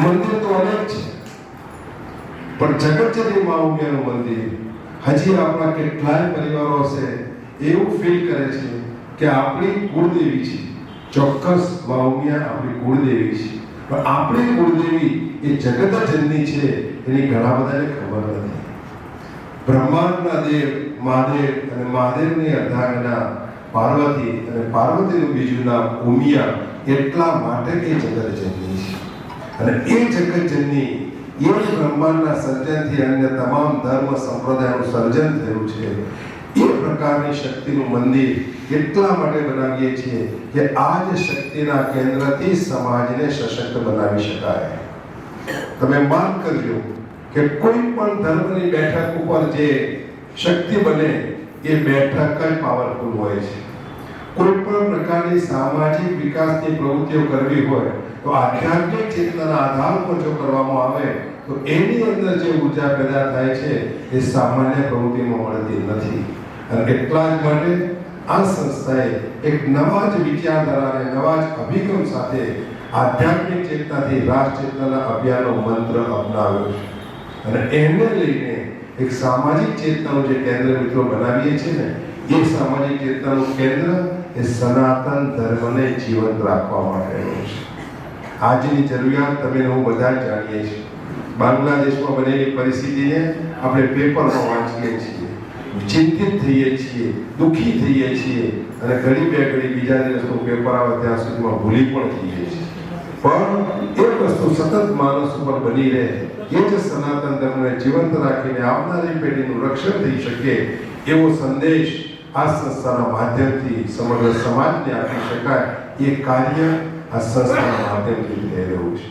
મંદિર તો અનેક છે, પણ જગતજનની મા ઉમિયાનું મંદિર હજી આપણા કેટલાય પરિવારો હશે એવું ફીલ કરે છે કે આપણી કુળદેવી છે. ચોક્કસ મા ઉમિયા આપણી કુળદેવી છે, પણ આપણી કુળદેવી એ જગતજનની છે એની ઘણા બધાને ખબર નથી. બ્રહ્માંડના દેવ મહાદેવ અને મહાદેવની અર્ધાંગના પાર્વતી અને પાર્વતીનું બીજું નામ ઉમિયા, એટલા માટે એ જગતજનની છે. અને એ જગતજનની એ બ્રહ્માંડના સર્જનથી અન્ય તમામ ધર્મ સંપ્રદાયનું સર્જન થયું છે. એ પ્રકારની શક્તિનું મંદિર એટલા માટે બનાવીએ છીએ કે આ જ શક્તિના કેન્દ્રથી સમાજને સશક્ત બનાવી શકાય. તમે માન કરજો કે કોઈ પણ ધર્મની બેઠક ઉપર જે શક્તિ બને એ બેઠક જ પાવરફુલ હોય છે. કોઈ પણ પ્રકારની સામાજિક વિકાસની પ્રવૃત્તિઓ કરવી હોય તો આધ્યાત્મિક ચેતનાના આધાર પર જો કરવામાં આવે તો એની અંદર જે ઉર્જા પેદા થાય છે એ સામાન્ય પ્રવૃત્તિમાં મળતી નથી. અને એટલા જ માટે આ સંસ્થાએ એક નવા જ વિચારધારા અને નવા જ અભિગમ સાથે આધ્યાત્મિક ચેતનાથી રાષ્ટ્ર ચેતનાના અભિયાનનો મંત્ર અપનાવ્યો છે. અને એને લઈને એક સામાજિક ચેતનાનું જે કેન્દ્ર મિત્રો બનાવીએ છીએ ને, એ સામાજિક ચેતનાનું કેન્દ્ર એ સનાતન ધર્મને જીવંત રાખવા માટેનું છે. આજની જરૂરિયાત તમે હું બધા જાણીએ છીએ. બાંગ્લાદેશમાં બનેલી પરિસ્થિતિને આપણે પેપરમાં વાંચીએ છીએ, ચિંતિત થઈએ છીએ, દુઃખી થઈએ છીએ, અને ઘડી બે ઘડી બીજા દિવસનું પેપર આવે ત્યાં સુધીમાં ભૂલી પણ જઈએ છીએ. પણ એક વસ્તુ સતત માનસ ઉપર બની રહે, એ જ સનાતન ધર્મને જીવંત રાખીને આવનારી પેઢીનું રક્ષણ થઈ શકે એવો સંદેશ આ સંસ્થાના માધ્યમથી સમગ્ર સમાજને આપી શકાય, એ કાર્ય આ સંસ્થાના માધ્યમથી થઈ રહ્યું છે.